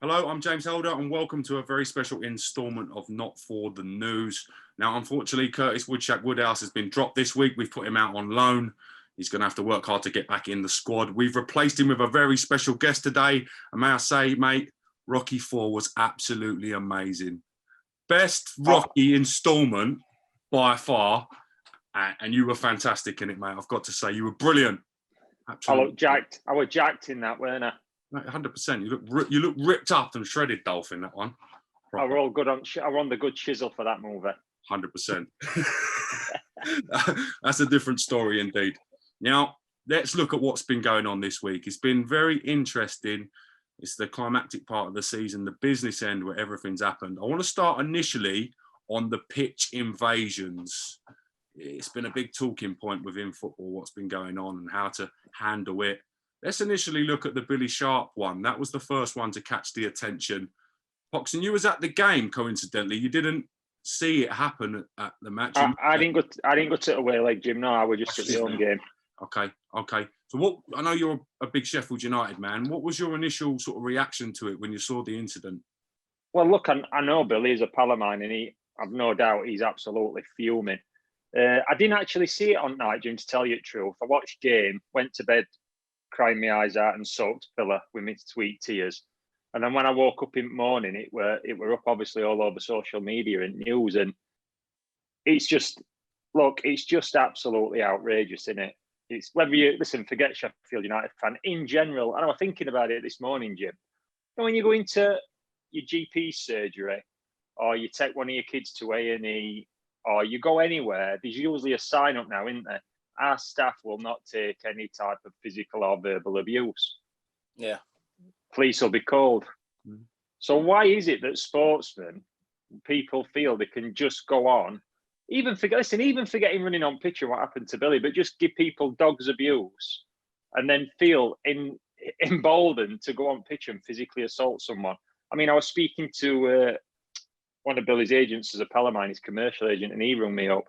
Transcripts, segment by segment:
Hello, I'm James Helder, and welcome to a very special instalment of Not For The News. Now, unfortunately, Curtis Woodhouse has been dropped this week. We've put him out on loan. He's going to have to work hard to get back in the squad. We've replaced him with a very special guest today. And may I say, mate, Rocky IV was absolutely amazing. Best Rocky instalment by far. And you were fantastic in it, mate. I've got to say, you were brilliant. Absolutely. I was jacked in that, weren't I? 100%. You look ripped up and shredded, Dolph, in that one. I were all good on. I were on the good chisel for that movie. 100%. That's a different story indeed. Now, let's look at what's been going on this week. It's been very interesting. It's the climactic part of the season, the business end where everything's happened. I want to start initially on the pitch invasions. It's been a big talking point within football, what's been going on and how to handle it. Let's initially look at the Billy Sharp one. That was the first one to catch the attention. Poxon, you was at the game, coincidentally. You didn't see it happen at the match. I didn't go to the away leg, Jim. No, I was just at the home game. Okay. So I know you're a big Sheffield United man. What was your initial sort of reaction to it when you saw the incident? Well, look, I know Billy is a pal of mine, and I've no doubt he's absolutely fuming. I didn't actually see it on night, Jim, to tell you the truth. I watched game, went to bed, crying my eyes out and soaked pillar with my sweet tears. And then when I woke up in the morning, it were up obviously all over social media and news. And it's just absolutely outrageous, isn't it? It's whether you listen, forget Sheffield United fan in general. And I was thinking about it this morning, Jim. When you go into your GP surgery, or you take one of your kids to A&E, or you go anywhere, there's usually a sign up now, isn't there? Our staff will not take any type of physical or verbal abuse. Yeah. Police will be called. Mm. So why is it that sportsmen, people feel they can just go on, even forgetting running on pitch and what happened to Billy, but just give people dogs abuse and then feel emboldened to go on pitch and physically assault someone? I mean, I was speaking to one of Billy's agents as a pal of mine, his commercial agent, and he rung me up.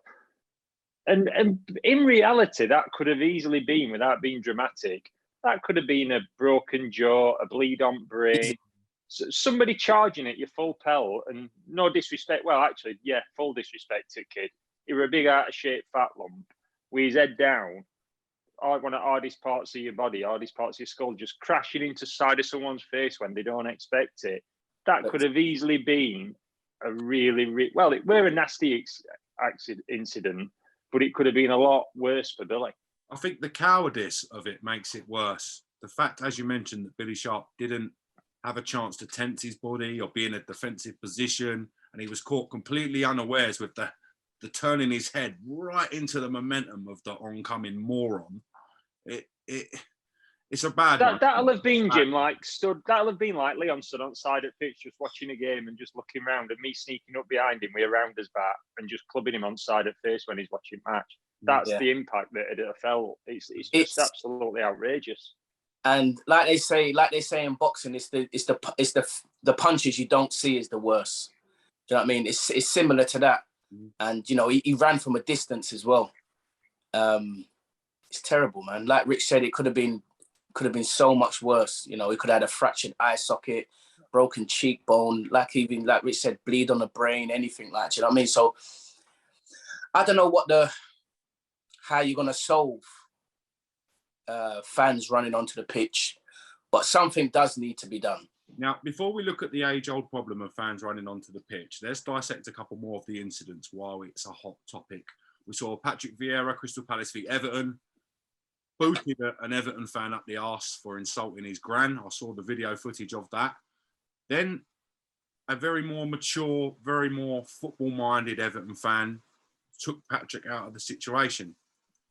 And in reality, that could have easily been, without being dramatic, that could have been a broken jaw, a bleed on brain, somebody charging at your full pelt, and no disrespect. Well, actually, yeah, full disrespect to the kid. He was a big out-of-shape fat lump with his head down, one of the hardest parts of your body, hardest parts of your skull, just crashing into the side of someone's face when they don't expect it. That could have easily been a really, well, it were a nasty incident, but it could have been a lot worse for Billy. I think the cowardice of it makes it worse. The fact, as you mentioned, that Billy Sharp didn't have a chance to tense his body or be in a defensive position, and he was caught completely unawares with the turning his head right into the momentum of the oncoming moron. It's a bad one. That'll have been, Jim, that'll have been like Leon stood on side at pitch just watching a game and just looking around, and me sneaking up behind him with a rounder's bat and just clubbing him on side at face when he's watching match. That's the impact that it felt. It's just absolutely outrageous. And like they say in boxing, it's the punches you don't see is the worst. Do you know what I mean? It's similar to that. And you know, he ran from a distance as well. It's terrible, man. Like Rich said, it could have been so much worse. You know, he could have had a fractured eye socket, broken cheekbone, like Rich said, bleed on the brain, anything like that. You know what I mean? So I don't know how you're gonna solve fans running onto the pitch, but something does need to be done. Now, before we look at the age-old problem of fans running onto the pitch, let's dissect a couple more of the incidents while it's a hot topic. We saw Patrick Vieira, Crystal Palace v Everton, booted an Everton fan up the arse for insulting his gran. I saw the video footage of that. Then a very more mature, very more football-minded Everton fan took Patrick out of the situation.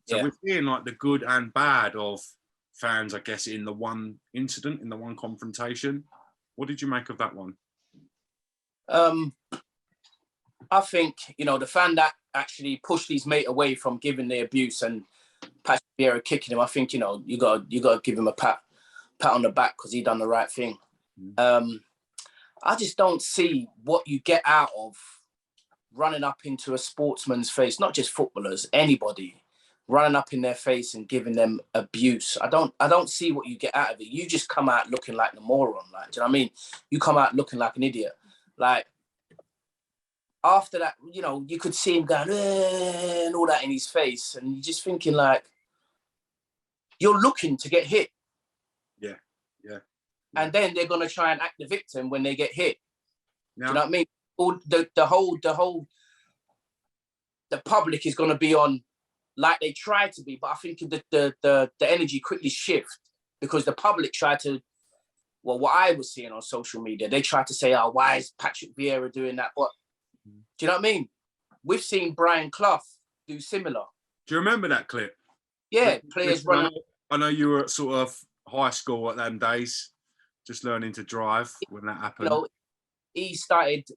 So we're seeing like the good and bad of fans, I guess, in the one incident, in the one confrontation. What did you make of that one? I think, you know, the fan that actually pushed his mate away from giving the abuse and Patrick Vieira kicking him, I think, you know, you got to give him a pat on the back because he done the right thing. I just don't see what you get out of running up into a sportsman's face, not just footballers, anybody, running up in their face and giving them abuse. I don't see what you get out of it. You just come out looking like the moron. Like, do you know what I mean? You come out looking like an idiot. Like, after that, you know, you could see him going, and all that in his face. And you're just thinking, like, you're looking to get hit. Yeah. And then they're going to try and act the victim when they get hit. Now, do you know what I mean? All the public is going to be on like they try to be, but I think the energy quickly shift because the public tried to, well, what I was seeing on social media, they tried to say, oh, why is Patrick Vieira doing that? But do you know what I mean? We've seen Brian Clough do similar. do you remember that clip? Yeah, players running. I know you were at sort of high school at them days, just learning to drive when that happened. You know, he started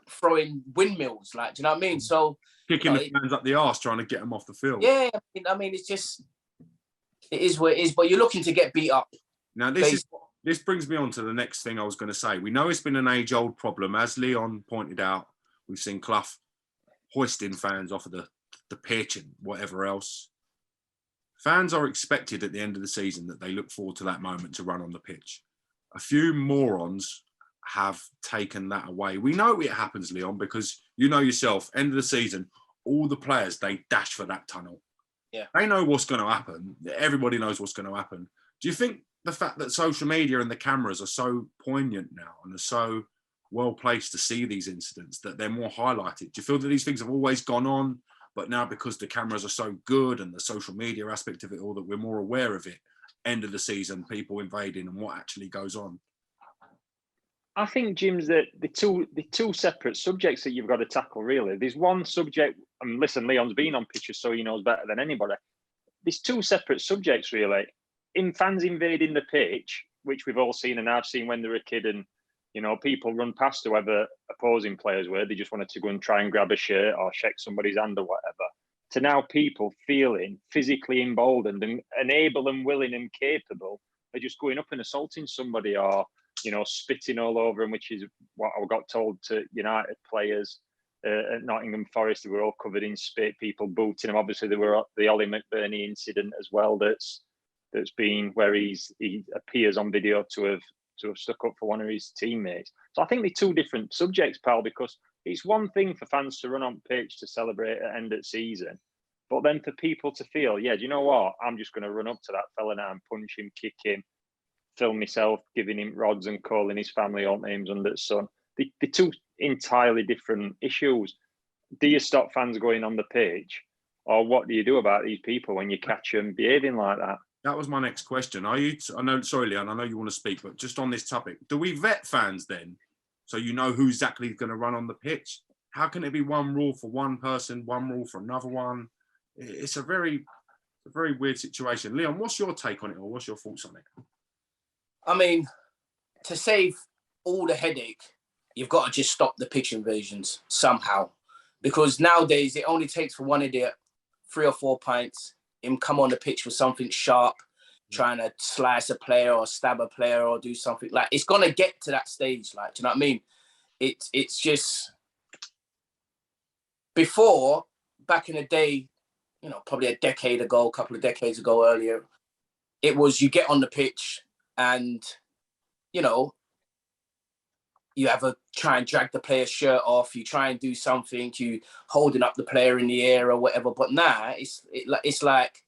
throwing windmills, like, do you know what I mean? So kicking the fans up the arse, trying to get them off the field. Yeah, I mean, it's just, it is what it is, but you're looking to get beat up. Now, this brings me on to the next thing I was going to say. We know it's been an age-old problem. As Leon pointed out, we've seen Clough hoisting fans off of the pitch and whatever else. Fans are expected at the end of the season that they look forward to that moment to run on the pitch. A few morons have taken that away. We know it happens, Leon, because you know yourself, end of the season, all the players, they dash for that tunnel. Yeah. They know what's going to happen. Everybody knows what's going to happen. Do you think the fact that social media and the cameras are so poignant now and are so well placed to see these incidents that they're more highlighted? Do you feel that these things have always gone on, but now because the cameras are so good and the social media aspect of it all, that we're more aware of it? End of the season, people invading and what actually goes on. I think, Jim's, that the two separate subjects that you've got to tackle, really. There's one subject, and listen, Leon's been on pitches, so he knows better than anybody. There's two separate subjects, really. In fans invading the pitch, which we've all seen, and I've seen when they were a kid, and, you know, people run past whoever opposing players were. They just wanted to go and try and grab a shirt or shake somebody's hand or whatever. To now people feeling physically emboldened and able and willing and capable of just going up and assaulting somebody, or, you know, spitting all over them, which is what I got told to United players at Nottingham Forest. They were all covered in spit, people booting them. Obviously, there were the Ollie McBurney incident as well. That's been where he appears on video to have stuck up for one of his teammates. So I think they're two different subjects, pal, because it's one thing for fans to run on pitch to celebrate at end of season, but then for people to feel, yeah, do you know what? I'm just going to run up to that fella now and punch him, kick him, film myself giving him rods and calling his family all names under the sun. They're two entirely different issues. Do you stop fans going on the pitch, or what do you do about these people when you catch them behaving like that? That was my next question. Sorry, Leon, I know you want to speak, but just on this topic, do we vet fans then? So you know who exactly is going to run on the pitch? How can it be one rule for one person, one rule for another one? It's a very weird situation. Leon, what's your take on it, or what's your thoughts on it? I mean, to save all the headache, you've got to just stop the pitch invasions somehow. Because nowadays, it only takes for one idiot 3 or 4 pints, him come on the pitch with something sharp, trying to slice a player or stab a player or do something. Like, it's going to get to that stage. Like, do you know what I mean? It's just, before, back in the day, you know, probably a decade ago, a couple of decades ago earlier, it was you get on the pitch and, you know, you have a try and drag the player's shirt off, you try and do something, you holding up the player in the air or whatever. But now it's like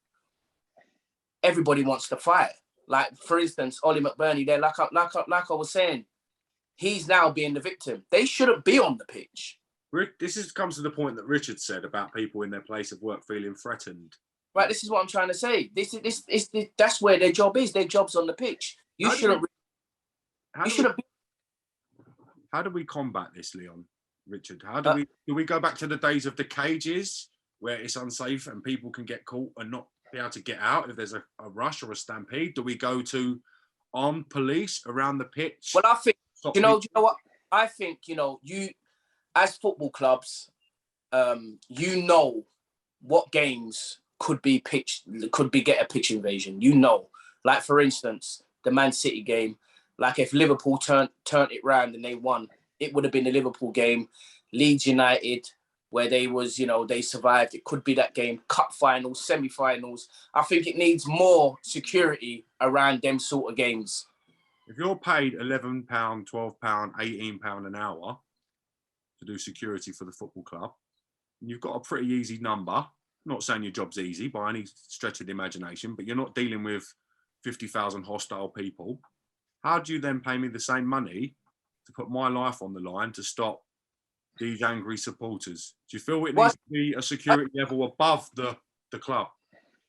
everybody wants to fight. Like, for instance, Ollie McBurney there, like I was saying, he's now being the victim. They shouldn't be on the pitch. This comes to the point that Richard said about people in their place of work feeling threatened. Right, this is what I'm trying to say. That's where their job is. Their job's on the pitch. You shouldn't be. How do we combat this, Leon? Richard, do we go back to the days of the cages where it's unsafe and people can get caught and not be able to get out if there's a rush or a stampede? Do we go to armed police around the pitch? Well, I think, you know what? I think, you, as football clubs, you know what games could get a pitch invasion. You know, like, for instance, the Man City game. Like, if Liverpool turned it round and they won, it would have been a Liverpool game. Leeds United, where they was, they survived. It could be that game, cup finals, semi-finals. I think it needs more security around them sort of games. If you're paid £11, £12, £18 an hour to do security for the football club, and you've got a pretty easy number, I'm not saying your job's easy by any stretch of the imagination, but you're not dealing with 50,000 hostile people. How do you then pay me the same money to put my life on the line to stop these angry supporters? Do you feel it needs to be a security level above the club?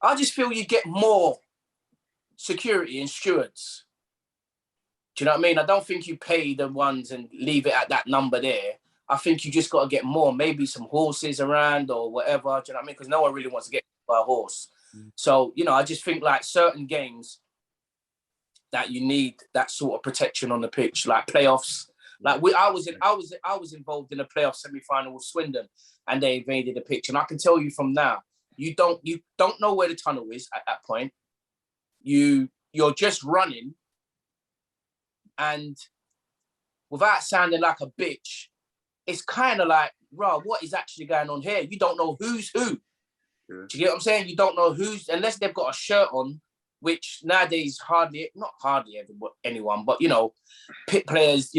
I just feel you get more security and stewards. Do you know what I mean? I don't think you pay the ones and leave it at that number there. I think you just got to get more, maybe some horses around or whatever. Do you know what I mean? Because no one really wants to get by a horse. So, I just think like certain games that you need that sort of protection on the pitch, like playoffs. Like I was involved in a playoff semi-final with Swindon, and they invaded the pitch. And I can tell you from now, you don't know where the tunnel is at that point. You're just running, and without sounding like a bitch, it's kind of like, bro, what is actually going on here? You don't know who's who. Yeah. Do you get what I'm saying? You don't know who's, unless they've got a shirt on, which nowadays not hardly anyone, but, pit players,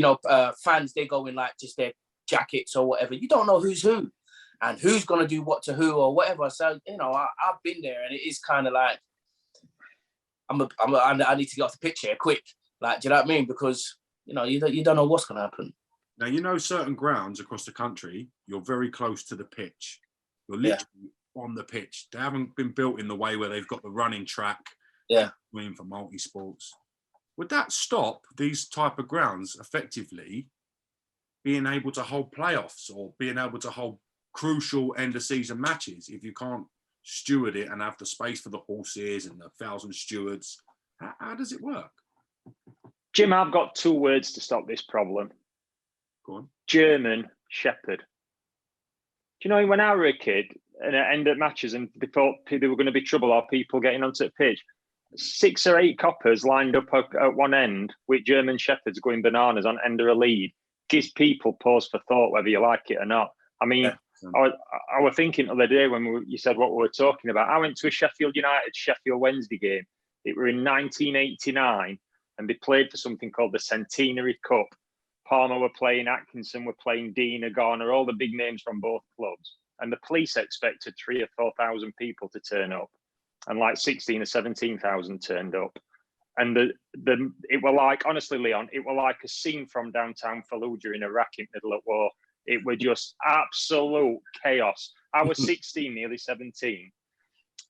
fans, they go in like just their jackets or whatever. You don't know who's who and who's going to do what to who or whatever. So, I've been there, and it is kind of like, I need to get off the pitch here quick. Like, do you know what I mean? Because, you don't know what's going to happen. Now, certain grounds across the country, you're very close to the pitch. You're literally on the pitch. They haven't been built in the way where they've got the running track. Yeah. For multi-sports. Would that stop these type of grounds effectively being able to hold playoffs or being able to hold crucial end-of-season matches if you can't steward it and have the space for the horses and the 1,000 stewards? How does it work? Jim, I've got 2 words to stop this problem. Go on. German Shepherd. Do you know when I was a kid and at end of matches and they thought there were going to be trouble or people getting onto the pitch, 6 or 8 coppers lined up at one end with German Shepherds going bananas on end of a lead gives people pause for thought whether you like it or not. I mean, I was thinking the other day when you said what we were talking about. I went to a Sheffield United-Sheffield Wednesday game. It were in 1989 and they played for something called the Centenary Cup. Palmer were playing, Atkinson were playing, Dean, Garner, all the big names from both clubs. And the police expected 3,000 or 4,000 people to turn up. And like 16 or 17,000 turned up. And it were like, honestly, Leon, it were like a scene from downtown Fallujah in Iraq in the middle of war. It were just absolute chaos. I was 16, nearly 17.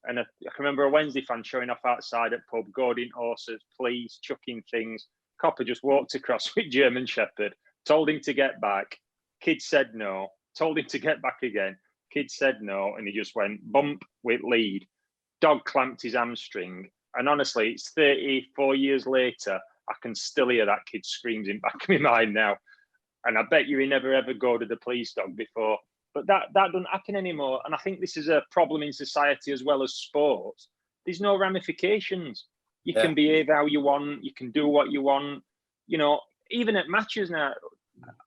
And I can remember a Wednesday fan showing off outside at pub, goading horses, police, chucking things. Copper just walked across with German Shepherd, told him to get back. Kid said no, told him to get back again. Kid said no, and he just went bump with lead. Dog clamped his hamstring. And honestly, it's 34 years later, I can still hear that kid screams in back of my mind now. And I bet you he never ever goaded the police dog before. But that doesn't happen anymore. And I think this is a problem in society as well as sports. There's no ramifications. You can behave how you want. You can do what you want. Even at matches now,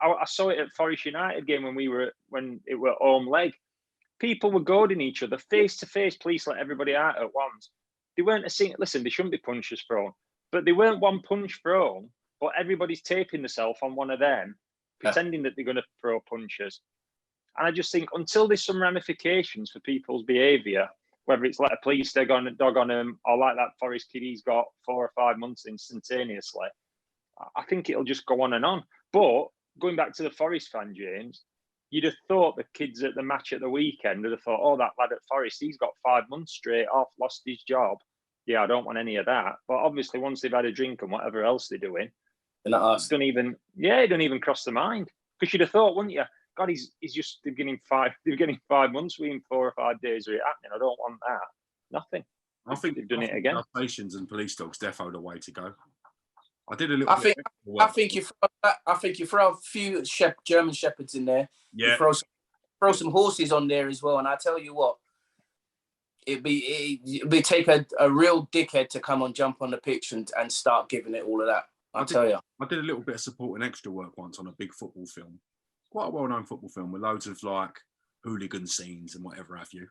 I saw it at Forest United game when it were home leg. People were goading each other face to face. Police let everybody out at once. They weren't listen, they shouldn't be punches thrown, but they weren't one punch thrown. But everybody's taping themselves on one of them, pretending that they're going to throw punches. And I just think until there's some ramifications for people's behaviour, whether it's like a police dog on them or like that Forest kid, he's got 4 or 5 months instantaneously, I think it'll just go on and on. But going back to the Forest fan, James, you'd have thought the kids at the match at the weekend would have thought, oh, that lad at Forest, he's got 5 months straight off, lost his job. Yeah, I don't want any of that. But obviously, once they've had a drink and whatever else they're doing, it don't even cross the mind. Because you'd have thought, wouldn't you? God, they're getting 5 months with him, 4 or 5 days of it happening. I don't want that. Nothing. I think they've done it again. Patients and police dogs defo the way to go. I did a little. I think you throw a few German Shepherds in there. Yeah. You throw some horses on there as well, and I tell you what, it'd be take a real dickhead to come and jump on the pitch and start giving it all of that. I tell you. I did a little bit of support and extra work once on a big football film. Quite a well-known football film with loads of like hooligan scenes and whatever have you.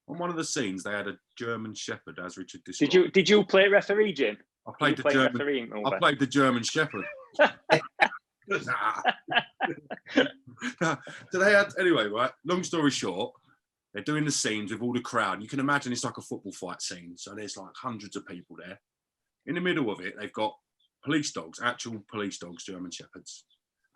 On one of the scenes, they had a German Shepherd, as Richard described. Did you play referee, Jim? I played the German Shepherd. So they had, anyway, right? Long story short, they're doing the scenes with all the crowd. You can imagine it's like a football fight scene. So there's like hundreds of people there. In the middle of it, they've got police dogs, actual police dogs, German Shepherds.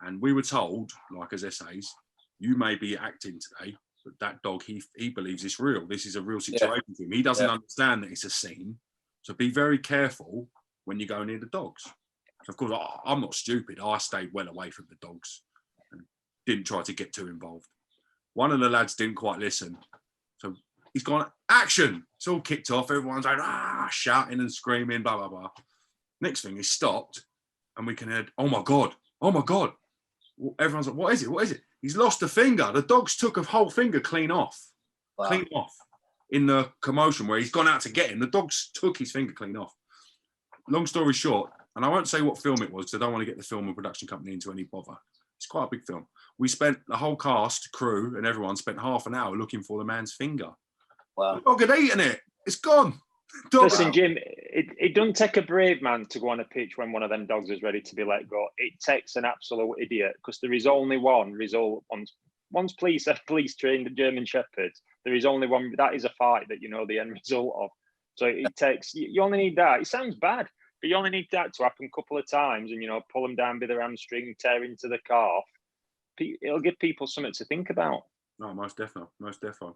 And we were told, like as SAs, you may be acting today, but that dog, he believes it's real. This is a real situation for him. He doesn't understand that it's a scene. So be very careful when you go near the dogs. So of course, I'm not stupid. I stayed well away from the dogs and didn't try to get too involved. One of the lads didn't quite listen. So he's gone, action. It's all kicked off. Everyone's like, shouting and screaming, blah, blah, blah. Next thing, he stopped and we can hear, oh my God. Everyone's like, what is it? What is it? He's lost a finger. The dogs took a whole finger clean off. Wow. Clean off. In the commotion where he's gone out to get him, the dogs took his finger clean off. Long story short, and I won't say what film it was because I don't want to get the film and production company into any bother. It's quite a big film. We spent, the whole cast, crew, and everyone spent half an hour looking for the man's finger. Wow. The dog had eaten it. It's gone. Listen, Jim, it doesn't take a brave man to go on a pitch when one of them dogs is ready to be let go. It takes an absolute idiot because there is only one result. Once police have police trained the German Shepherds, there is only one. That is a fight that you know the end result of. So it takes, you only need that. It sounds bad, but you only need that to happen a couple of times and, you know, pull them down by the hamstring, tear into the calf. It'll give people something to think about. No, most definitely. Most definitely.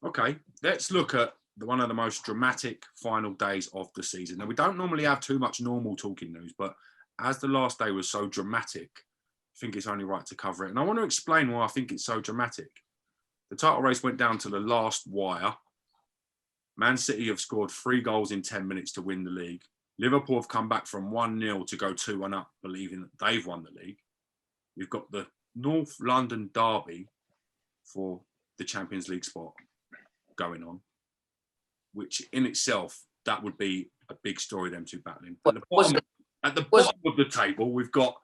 Okay, let's look at one of the most dramatic final days of the season. Now, we don't normally have too much normal talking news, but as the last day was so dramatic, I think it's only right to cover it. And I want to explain why I think it's so dramatic. The title race went down to the last wire. Man City have scored 3 goals in 10 minutes to win the league. Liverpool have come back from 1-0 to go 2-1 up, believing that they've won the league. We've got the North London derby for the Champions League spot going on, which in itself, that would be a big story, them two battling. At the bottom of the table, we've got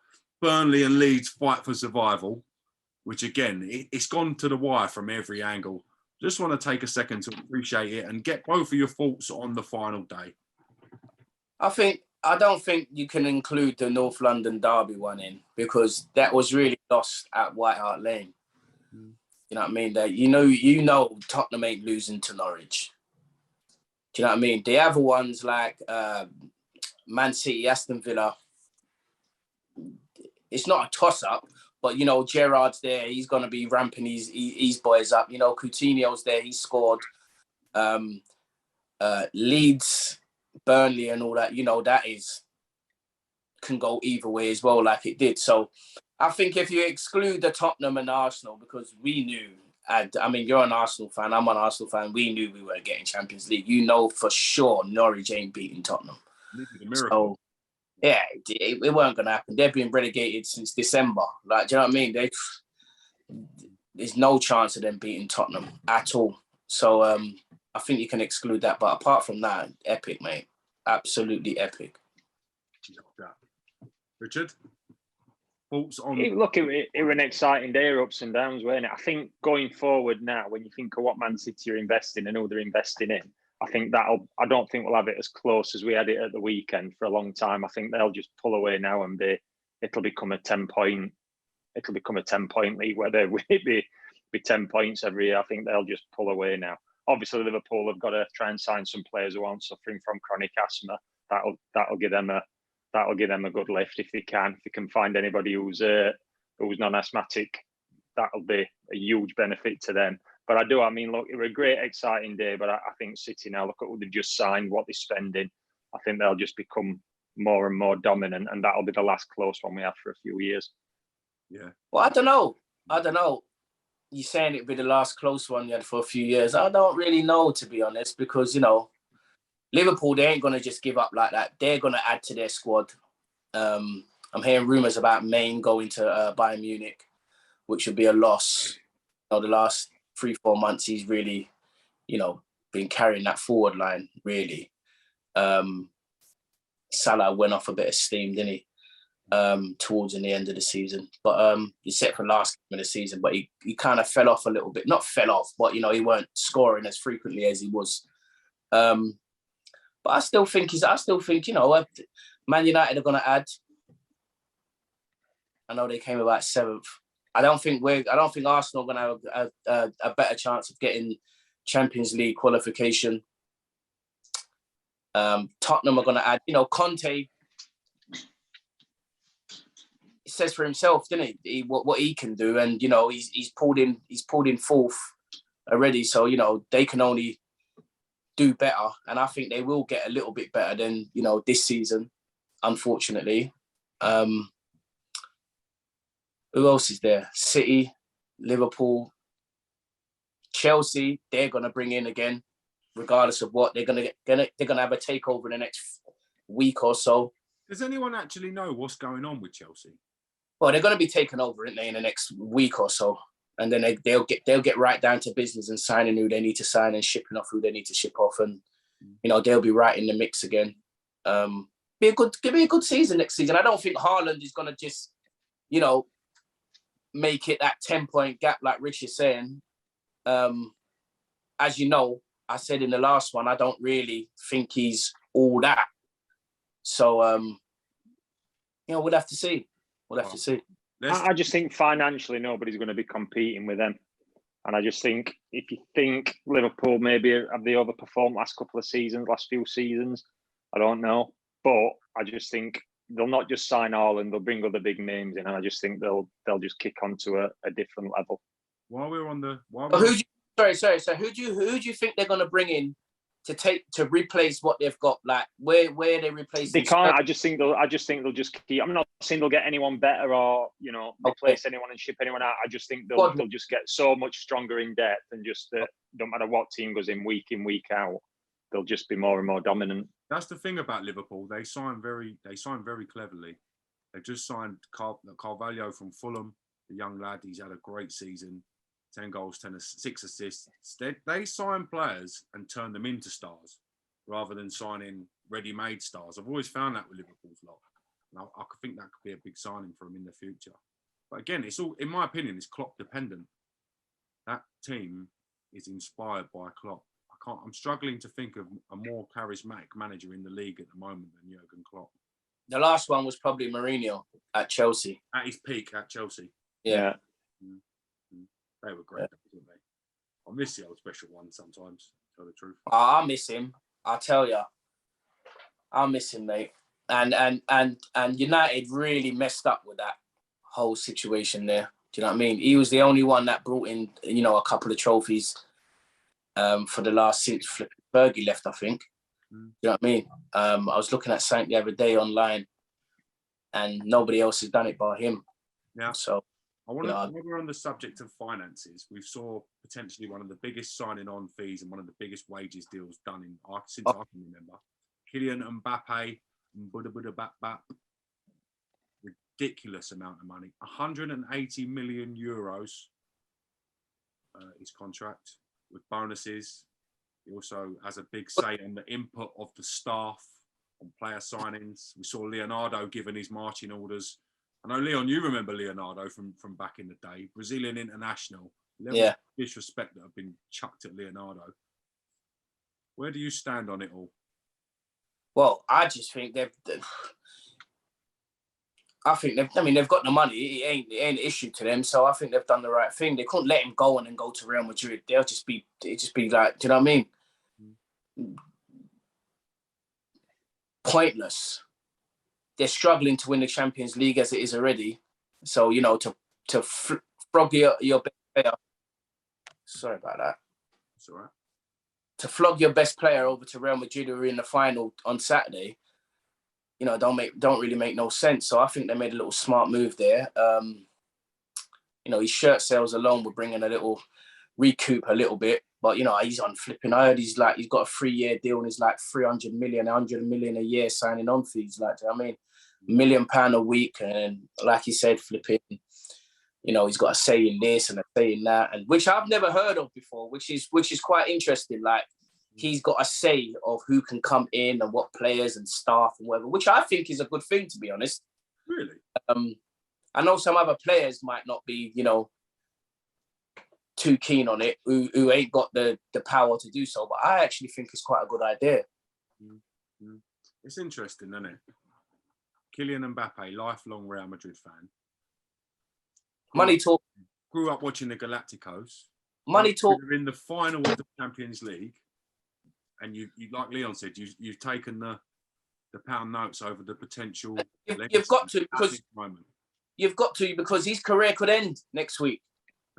Burnley and Leeds fight for survival, which again, it's gone to the wire from every angle. Just want to take a second to appreciate it and get both of your thoughts on the final day. I don't think you can include the North London derby one in because that was really lost at White Hart Lane. You know what I mean? That you know Tottenham ain't losing to Norwich. Do you know what I mean? The other ones like Man City, Aston Villa, it's not a toss-up, but, you know, Gerrard's there. He's going to be ramping his boys up. You know, Coutinho's there. He scored. Leeds, Burnley and all that, you know, can go either way as well, like it did. So I think if you exclude the Tottenham and Arsenal, because we knew, I mean, you're an Arsenal fan, I'm an Arsenal fan, we knew we were getting Champions League. You know for sure Norwich ain't beating Tottenham. So, yeah, it weren't going to happen. They've been relegated since December. Like, do you know what I mean? There's no chance of them beating Tottenham at all. So I think you can exclude that. But apart from that, epic, mate. Absolutely epic. Richard? Thoughts on... Look, it was an exciting day, ups and downs, weren't it? I think going forward now, when you think of what Man City are investing and who they're investing in, I don't think we'll have it as close as we had it at the weekend for a long time. I think they'll just pull away now and it'll become a 10-point league, whether it be 10 points every year. I think they'll just pull away now. Obviously, Liverpool have got to try and sign some players who aren't suffering from chronic asthma. That'll give them a good lift if they can. If they can find anybody who's non-asthmatic, that'll be a huge benefit to them. But look, it was a great, exciting day. But I think City now, look at what they've just signed, what they're spending. I think they'll just become more and more dominant, and that'll be the last close one we have for a few years. Yeah. Well, I don't know. You're saying it'd be the last close one you had for a few years. I don't really know, to be honest, because, you know, Liverpool, they ain't going to just give up like that. They're going to add to their squad. I'm hearing rumours about Maine going to Bayern Munich, which would be a loss. You know, the last 3-4 months, he's really, you know, been carrying that forward line, really. Salah went off a bit of steam, didn't he? towards in the end of the season. But he's set for last game of the season, but he kind of fell off a little bit. Not fell off, but, he weren't scoring as frequently as he was. But I still think, Man United are going to add. I know they came about 7th. I don't think Arsenal are going to have a better chance of getting Champions League qualification. Tottenham are going to add. Conte, he says for himself, didn't he? What he can do, and he's pulled in 4th already. So they can only do better, and I think they will get a little bit better than this season. Unfortunately, who else is there? City, Liverpool, Chelsea. They're gonna bring in again, regardless of what they're gonna have a takeover in the next week or so. Does anyone actually know what's going on with Chelsea? Well, they're going to be taken over, aren't they, in the next week or so, and then they'll get right down to business and signing who they need to sign and shipping off who they need to ship off, and they'll be right in the mix again. Be a good season next season. I don't think Haaland is going to just make it that 10-point gap like Rich is saying. As you know, I said in the last one, I don't really think he's all that. So we'll have to see. I just think financially nobody's going to be competing with them. And I just think if you think Liverpool maybe have they overperformed last few seasons, I don't know. But I just think they'll not just sign Haaland, they'll bring other big names in, and I just think they'll just kick on to a different level. So who do you think they're going to bring in to replace what they've got? Like where they replace? They can't. I just think they'll just keep. I'm not saying they'll get anyone better or replace anyone and ship anyone out. I just think they'll just get so much stronger in depth, and just that don't matter what team goes in, week out, they'll just be more and more dominant. That's the thing about Liverpool. They sign very cleverly. They just signed Carvalho from Fulham, the young lad. He's had a great season. 10 goals, 6 assists. They sign players and turn them into stars rather than signing ready-made stars. I've always found that with Liverpool's lot. And I think that could be a big signing for them in the future. But again, it's all, in my opinion, it's Klopp dependent. That team is inspired by Klopp. I'm struggling to think of a more charismatic manager in the league at the moment than Jurgen Klopp. The last one was probably Mourinho at Chelsea. At his peak at Chelsea. Yeah. They were great, weren't they? I miss the old special one sometimes, to tell the truth. I miss him. I tell you. I miss him, mate. And United really messed up with that whole situation there. Do you know what I mean? He was the only one that brought in, a couple of trophies for the last since Fergie left, I think. Do you know what I mean? I was looking at something the other day online, and nobody else has done it but him. Yeah. So while we're on the subject of finances, we saw potentially one of the biggest signing on fees and one of the biggest wages deals done since I can remember. Kylian Mbappe, ridiculous amount of money, 180 million euros. His contract with bonuses. He also has a big say on the input of the staff on player signings. We saw Leonardo giving his marching orders. I know, Leon, you remember Leonardo from back in the day, Brazilian international. Levels of disrespect that have been chucked at Leonardo. Where do you stand on it all? Well, I just think they've got the money. It ain't an issue to them. So I think they've done the right thing. They couldn't let him go and then go to Real Madrid. It'd just be like, do you know what I mean? Pointless. They're struggling to win the Champions League as it is already. So, to flog your best player. Sorry about that. That's all right. To flog your best player over to Real Madrid who are in the final on Saturday, don't really make no sense. So I think they made a little smart move there. His shirt sales alone were bringing a little recoup a little bit. But, he's on flipping. I heard he's got a 3-year deal and he's like 300 million a year signing on fees. Like, do you know what I mean? £1 million a week. And like he said, flipping, he's got a say in this and a say in that, and which I've never heard of before, which is quite interesting. Like, he's got a say of who can come in and what players and staff and whatever, which I think is a good thing, to be honest. Really? I know some other players might not be, you know, too keen on it, who ain't got the power to do so. But I actually think it's quite a good idea. Mm-hmm. It's interesting, isn't it? Kylian Mbappe, lifelong Real Madrid fan. Money talk. Grew up watching the Galacticos. Money talk. They're in the final of the Champions League, and you like Leon said, you've taken the pound notes over the potential. You've got to, because his career could end next week.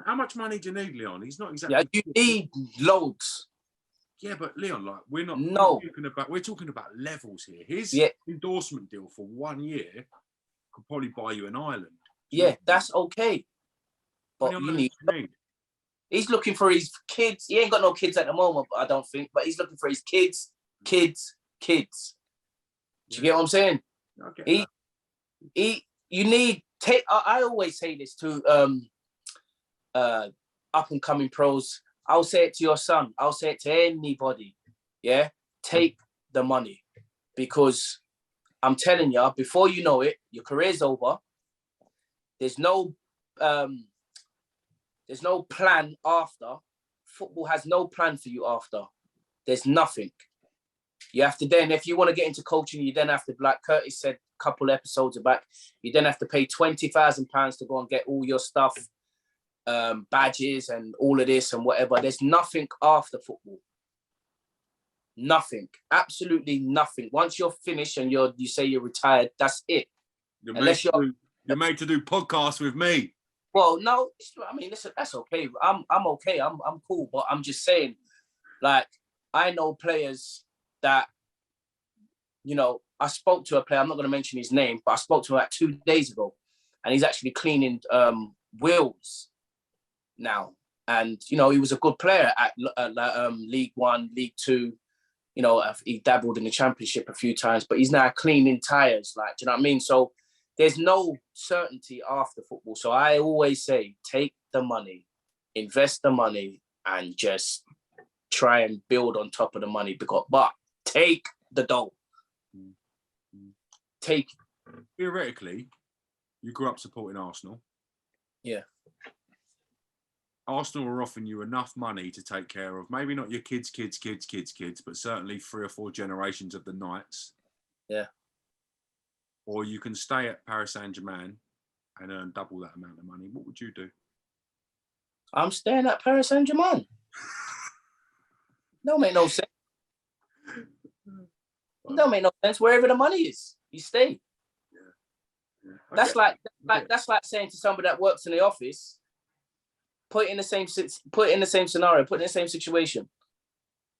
How much money do you need, Leon? He's not exactly. Yeah, you need loads. Yeah, but Leon, like we're talking about levels here. His endorsement deal for 1 year could probably buy you an island. Yeah, that's okay. But you need. He's looking for his kids. He ain't got no kids at the moment, I don't think. But he's looking for his kids. Do you get what I'm saying? Okay. You need take. I always say this to up and coming pros. I'll say it to your son. I'll say it to anybody. Yeah, take the money, because I'm telling you, before you know it, your career's over. There's no plan after. Football has no plan for you after. There's nothing. You have to then, if you want to get into coaching, you then have to, like Curtis said a couple episodes back, you then have to pay £20,000 to go and get all your stuff, badges and all of this and whatever. There's nothing after football. Nothing. Absolutely nothing. Once you're finished and you say you're retired, that's it. You're made to do podcasts with me. Well, no, I mean, listen, that's okay. I'm okay. I'm cool. But I'm just saying, like, I know players that, you know, I spoke to a player, I'm not going to mention his name, but I spoke to him like 2 days ago, and he's actually cleaning wheels now. And, you know, he was a good player at League One, League Two. You know, he dabbled in the Championship a few times, but he's now cleaning tyres. Like, do you know what I mean? So there's no certainty after football. So I always say, take the money, invest the money, and just try and build on top of the money. But take the dough. Take. Theoretically, you grew up supporting Arsenal. Yeah. Arsenal are offering you enough money to take care of maybe not your kids, but certainly 3 or 4 generations of the Knights. Yeah. Or you can stay at Paris Saint-Germain and earn double that amount of money. What would you do? I'm staying at Paris Saint-Germain. Don't make no sense. Don't make no sense. Wherever the money is, you stay. Yeah. That's like saying to somebody that works in the office, put it in the same scenario, put it in the same situation.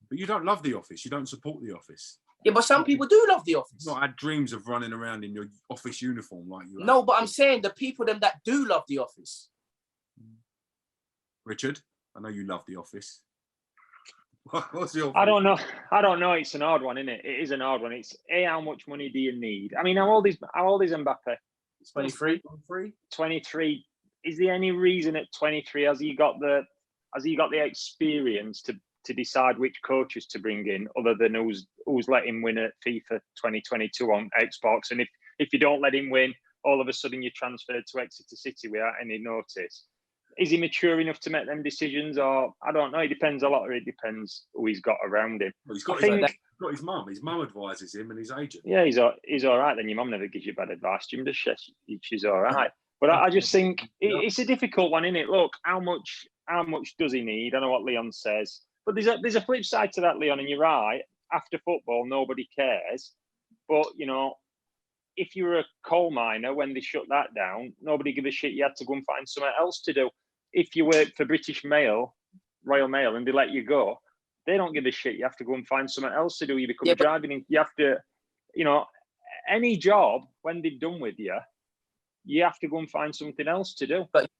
But you don't love the office. You don't support the office. Yeah, but some people do love the office. Not had dreams of running around in your office uniform like you. No, but I'm saying the people that do love the office. Richard, I know you love the office. What's your? I don't know. It's an odd one, isn't it? It is an odd one. It's how much money do you need? I mean, how old is Mbappe? 23. 23. Is there any reason at 23 has he got the experience to decide which coaches to bring in, other than who's let him win at FIFA 2022 on Xbox? And if you don't let him win, all of a sudden you're transferred to Exeter City without any notice. Is he mature enough to make them decisions? Or I don't know. It depends a lot. It depends who he's got around him. Well, he's got his mum. His mum advises him and his agent. Yeah, he's all right. Then your mum never gives you bad advice, Jim. Does she? She's all right. But I just think it's a difficult one, isn't it? Look, how much does he need? I know what Leon says, but there's a flip side to that, Leon, and you're right. After football, nobody cares. But you know, if you were a coal miner when they shut that down, nobody give a shit. You had to go and find something else to do. If you work for British Mail, Royal Mail, and they let you go, they don't give a shit. You have to go and find something else to do. You become driving. You have to, you know, any job when they're done with you, you have to go and find something else to do. But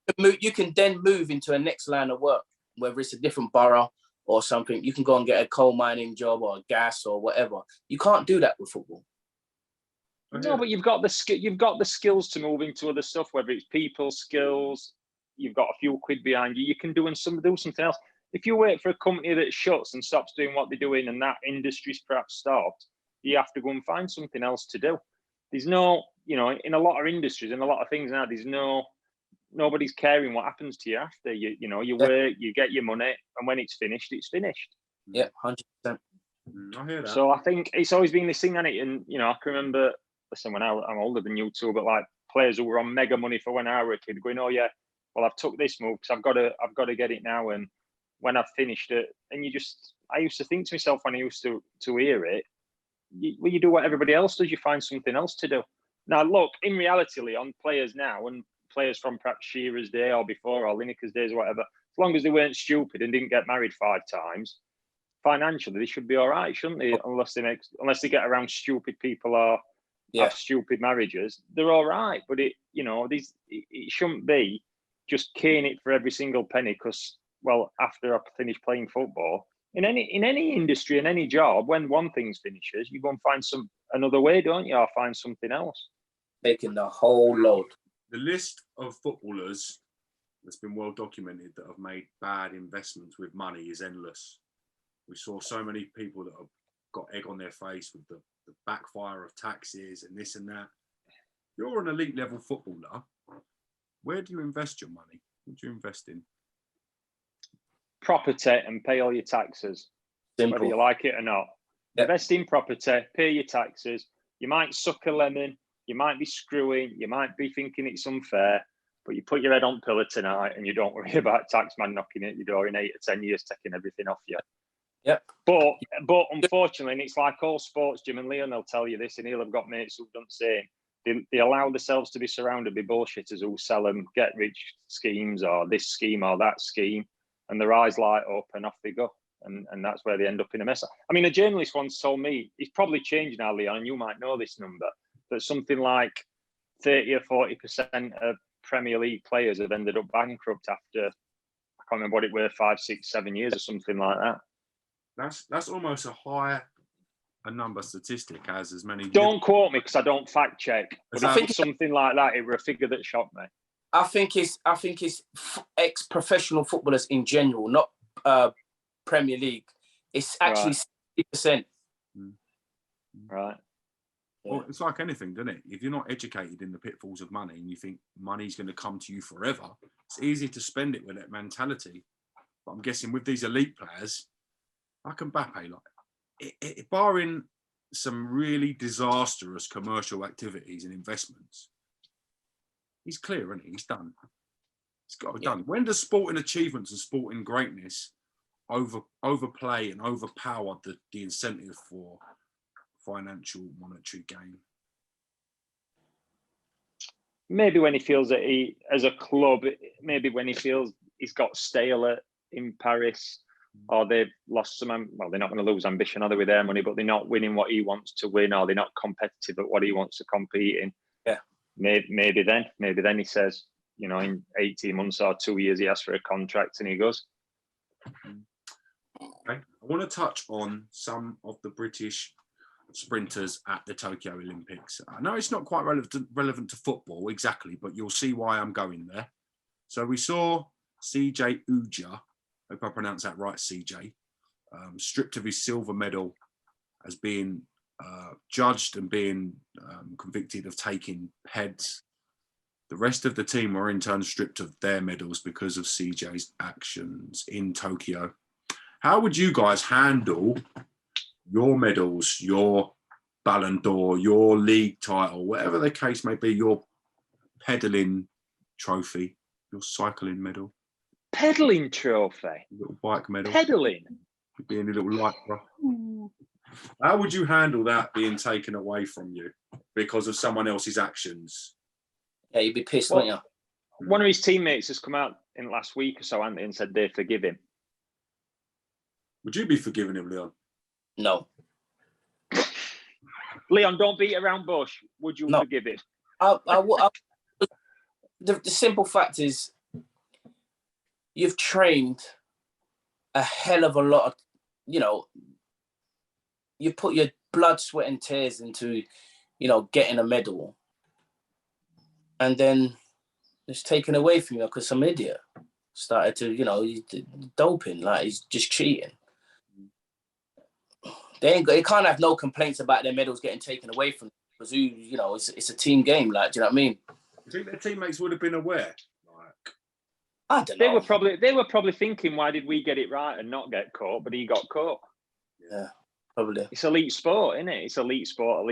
you can then move into a next line of work, whether it's a different borough or something. You can go and get a coal mining job or a gas or whatever. You can't do that with football. No, but you've got the skills to move into other stuff, whether it's people skills. You've got a few quid behind you. You can do something else. If you work for a company that shuts and stops doing what they're doing, and that industry's perhaps stopped, you have to go and find something else to do. There's no you know, in a lot of industries, in a lot of things now, nobody's caring what happens to you after. You know, you work, you get your money, and when it's finished, it's finished. Yeah, 100%. I hear that. So I think it's always been this thing, hasn't it? And you know, I can remember, listen, when I'm older than you two, but like players who were on mega money for when I was a kid, going, "Oh yeah, well I've took this move because I've got to get it now." And when I've finished it, and I used to think to myself when I used to hear it, you do what everybody else does. You find something else to do. Now, look, in reality, Leon, players now and players from perhaps Shearer's day or before or Lineker's days or whatever, as long as they weren't stupid and didn't get married 5 times, financially they should be all right, shouldn't they? Unless they get around stupid people or have stupid marriages, they're all right. But it shouldn't be just keying it for every single penny because, well, after I finish playing football, in any industry, in any job, when one thing finishes, you go and find another way, don't you? Or find something else. Taking the whole load. The list of footballers that's been well documented that have made bad investments with money is endless. We saw so many people that have got egg on their face with the backfire of taxes and this and that. You're an elite level footballer. Where do you invest your money? What do you invest in? Property and pay all your taxes, Simple. whether you like it or not. Yep. Invest in property, pay your taxes. You might suck a lemon, you might be screwing, you might be thinking it's unfair, but you put your head on pillar tonight and you don't worry about taxman knocking at your door in 8 or 10 years, taking everything off you. Yep. But unfortunately, and it's like all sports, Jim and Leon, they'll tell you this, and he'll have got mates who don't say they allow themselves to be surrounded by bullshitters who sell them get rich schemes or this scheme or that scheme, and their eyes light up and off they go. And that's where they end up in a mess. I mean, a journalist once told me, it's probably changed now, Leon, and you might know this number, that something like 30 or 40% of Premier League players have ended up bankrupt after, I can't remember what it were, 5, 6, 7 years or something like that. That's almost a number statistic as many. Don't quote me because I don't fact check. But I think something like that, it were a figure that shocked me. I think it's ex-professional footballers in general, not Premier League. It's actually 60%. Right. Well, it's like anything, doesn't it? If you're not educated in the pitfalls of money and you think money's going to come to you forever, it's easy to spend it with that mentality. But I'm guessing with these elite players, like Mbappe, barring some really disastrous commercial activities and investments, he's clear, isn't he? He's done. It's got to be done. When does sporting achievements and sporting greatness overplay and overpower the incentive for financial monetary gain? Maybe when he feels that he, as a club, maybe when he feels he's got stale in Paris, or they've lost some, well, they're not going to lose ambition, are they, with their money, but they're not winning what he wants to win, or they're not competitive at what he wants to compete in. Yeah. Maybe then he says, you know, in 18 months or 2 years, he asks for a contract and he goes. Okay. I want to touch on some of the British sprinters at the Tokyo Olympics. I know it's not quite relevant to football exactly, but you'll see why I'm going there. So we saw CJ Uja, I hope I pronounce that right, CJ, stripped of his silver medal as being judged and being convicted of taking PEDs. The rest of the team were in turn stripped of their medals because of CJ's actions in Tokyo. How would you guys handle your medals, your Ballon d'Or, your league title, whatever the case may be, your pedaling trophy, your cycling medal? Pedaling trophy? Little bike medal. Pedaling? Being a little lycra. How would you handle that being taken away from you because of someone else's actions? Yeah, you'd be pissed, wouldn't you? One of his teammates has come out in the last week or so, hasn't they, and said they forgive him. Would you be forgiving him, Leon? No. Leon, don't beat around bush. Would you forgive him? The simple fact is, you've trained a hell of a lot of, you know, you put your blood, sweat and tears into, you know, getting a medal. And then it's taken away from you because some idiot started to, you know, doping, like he's just cheating. They can't have no complaints about their medals getting taken away from them. Because it's a team game. Like, do you know what I mean? You think their teammates would have been aware? Like, I don't know. They were probably thinking, why did we get it right and not get caught? But he got caught. Yeah, probably. It's elite sport, isn't it? It's elite sport,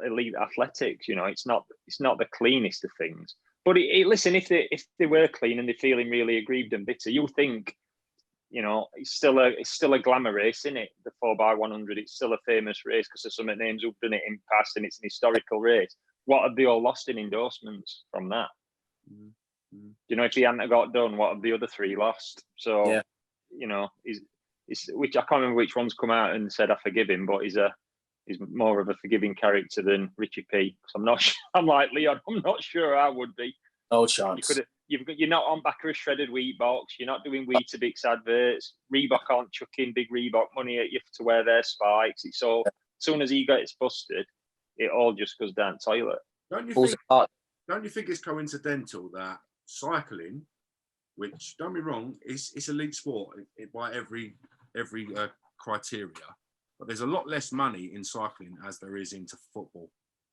elite athletics. It's not the cleanest of things. But listen, if they were clean and they're feeling really aggrieved and bitter, you think, it's still a glamour race, isn't it? The 4x100, it's still a famous race because of some of the names who've done it in past, and it's an historical race. What have they all lost in endorsements from that? If he hadn't got done, what have the other three lost? So, yeah. Which I can't remember which one's come out and said I forgive him, but he's more of a forgiving character than Richie P. So I'm like Leon. I'm not sure I would be. No chance. You're not on back of a shredded wheat box. You're not doing Weetabix adverts. Reebok aren't chucking big Reebok money at you to wear their spikes. It's all, as soon as he gets busted, it all just goes down the toilet. Don't you think it's coincidental that cycling, which, don't be wrong, it's elite sport by every criteria, but there's a lot less money in cycling as there is into football,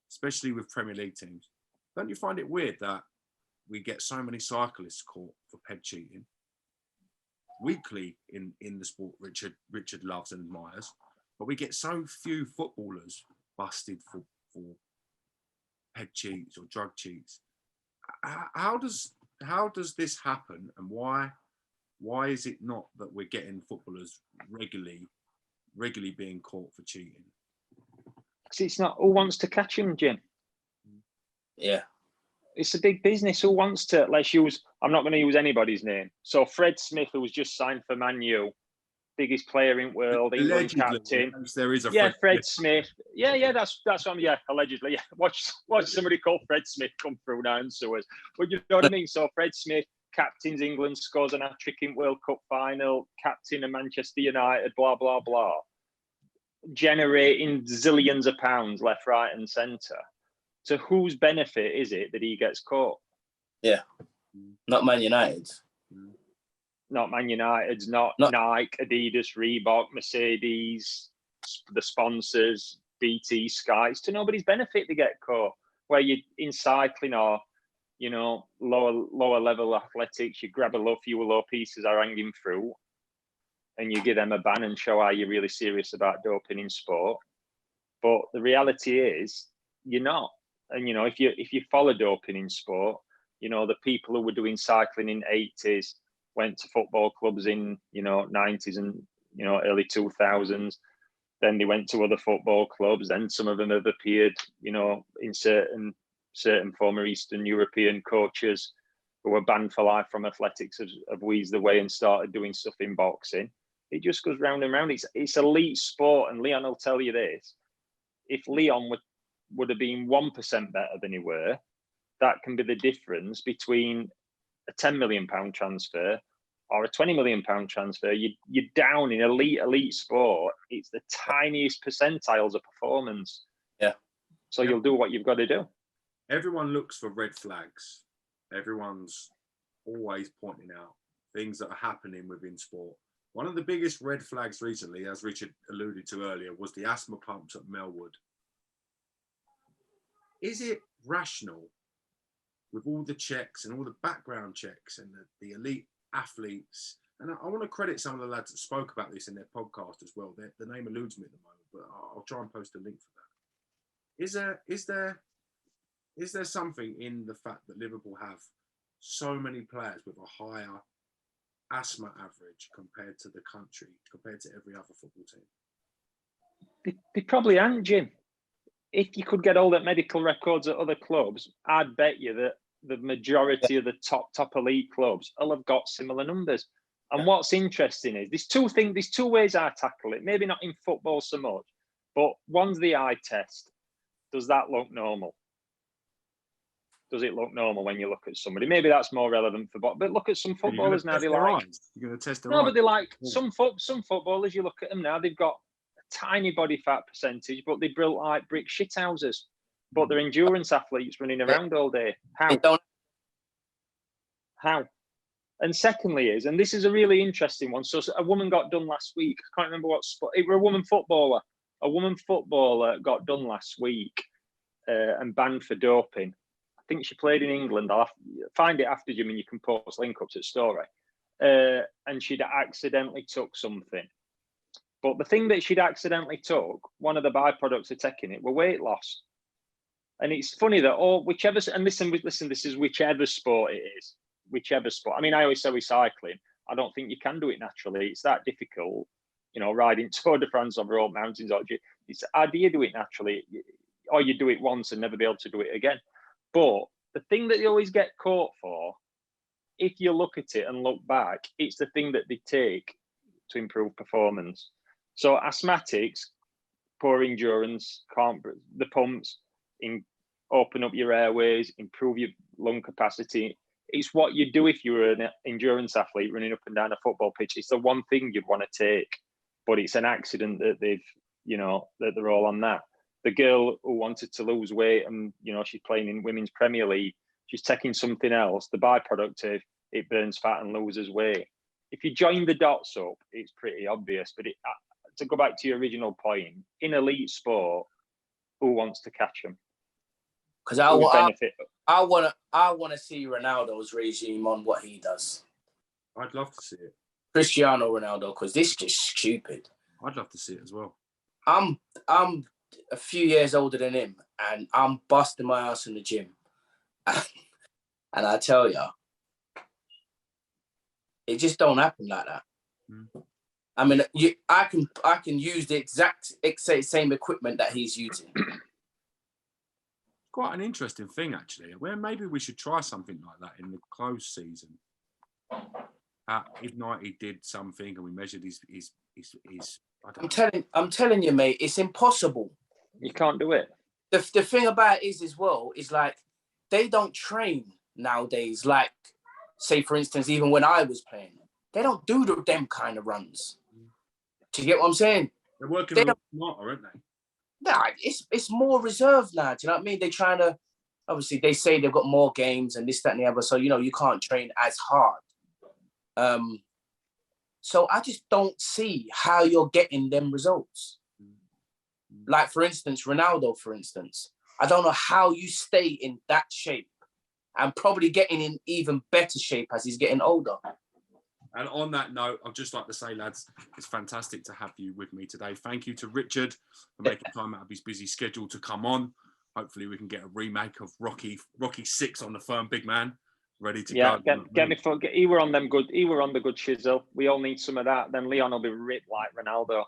especially with Premier League teams. Don't you find it weird that we get so many cyclists caught for peg cheating weekly in the sport Richard loves and admires, but we get so few footballers busted for peg cheats or drug cheats? How does this happen, and why is it not that we're getting footballers regularly being caught for cheating? Because it's not who wants to catch him, Jim. Yeah. It's a big business. Who wants to? I'm not going to use anybody's name. So Fred Smith, who was just signed for Man U, biggest player in world, England captain. There is Fred Smith. Yeah, that's allegedly. Yeah, watch somebody called Fred Smith come through now and so. But you know what I mean. So Fred Smith captains England, scores an hat-trick in World Cup final, captain of Manchester United, blah blah blah, generating zillions of pounds left, right, and centre. To whose benefit is it that he gets caught? Yeah, not Man United's. Not Man United's, not Nike, Adidas, Reebok, Mercedes, the sponsors, BT, Sky. It's to nobody's benefit to get caught. Where you in cycling or lower level athletics, you grab a few low pieces of hanging fruit, and you give them a ban and show how you're really serious about doping in sport. But the reality is, you're not. And if you follow doping in sport, the people who were doing cycling in 80s went to football clubs in 90s and early 2000s. Then they went to other football clubs. Then some of them have appeared, in certain former Eastern European coaches who were banned for life from athletics have wheezed away and started doing stuff in boxing. It just goes round and round. It's elite sport, and Leon will tell you this: if Leon would have been 1% better than he were, that can be the difference between a £10 million transfer or a £20 million transfer. You're down in elite sport. It's the tiniest percentiles of performance. Yeah. So you'll do what you've got to do. Everyone looks for red flags. Everyone's always pointing out things that are happening within sport. One of the biggest red flags recently, as Richard alluded to earlier, was the asthma pumps at Melwood. Is it rational, with all the checks and all the background checks and the elite athletes? And I want to credit some of the lads that spoke about this in their podcast as well. The name eludes me at the moment, but I'll try and post a link for that. Is there something in the fact that Liverpool have so many players with a higher asthma average compared to the country, compared to every other football team? They probably aren't, Jim. If you could get all that medical records at other clubs, I'd bet you that the majority of the top elite clubs will have got similar numbers. And what's interesting is there's two ways I tackle it. Maybe not in football so much, but one's the eye test. Does that look normal? Does it look normal when you look at somebody? Maybe that's more relevant for but look at some footballers now. They like you're going to test their no, eyes. but they like some footballers. You look at them now; they've got tiny body fat percentage, but they built like brick shithouses. But they're endurance athletes running around all day. How? And secondly and this is a really interesting one. So a woman got done last week. I can't remember what sport. It was a woman footballer. A woman footballer got done last week, and banned for doping. I think she played in England. I'll find it after, Jim, and you can post link ups at story. And she'd accidentally took something. But the thing that she'd accidentally took, one of the byproducts of taking it, were weight loss. And it's funny that whichever, and listen, this is whichever sport it is, whichever sport. I mean, I always say with cycling, I don't think you can do it naturally. It's that difficult, you know, riding Tour de France over road mountains. It's how do you do it naturally? Or you do it once and never be able to do it again. But the thing that you always get caught for, if you look at it and look back, it's the thing that they take to improve performance. So asthmatics, poor endurance, the pumps, open up your airways, improve your lung capacity. It's what you do if you're an endurance athlete running up and down a football pitch. It's the one thing you'd want to take, but it's an accident that that they're all on that. The girl who wanted to lose weight and, you know, she's playing in Women's Premier League, she's taking something else. The byproduct of it burns fat and loses weight. If you join the dots up, it's pretty obvious. But to go back to your original point, in elite sport, who wants to catch them? Because I want to see Ronaldo's regime on what he does. I'd love to see it. Cristiano Ronaldo, because this is just stupid. I'd love to see it as well. I'm a few years older than him, and I'm busting my ass in the gym. And I tell you, it just don't happen like that. Mm. I mean, I can use the exact same equipment that he's using. Quite an interesting thing, actually. Where maybe we should try something like that in the closed season. If United did something and we measured his I'm telling you, mate, it's impossible. You can't do it. The thing about it is as well, is like they don't train nowadays. Like, say for instance, even when I was playing, they don't do them kind of runs. Do you get what I'm saying? They're working a lot smarter, aren't they? Nah, it's more reserved now. Do you know what I mean? They're trying to, obviously they say they've got more games and this, that, and the other. So, you know, you can't train as hard. So I just don't see how you're getting them results. Like, for instance, Ronaldo, I don't know how you stay in that shape and probably getting in even better shape as he's getting older. And on that note, I'd just like to say, lads, it's fantastic to have you with me today. Thank you to Richard for making time out of his busy schedule to come on. Hopefully we can get a remake of Rocky 6 on the firm, big man. Ready to go. Get me for. He were on the good chisel. We all need some of that. Then Leon will be ripped like Ronaldo.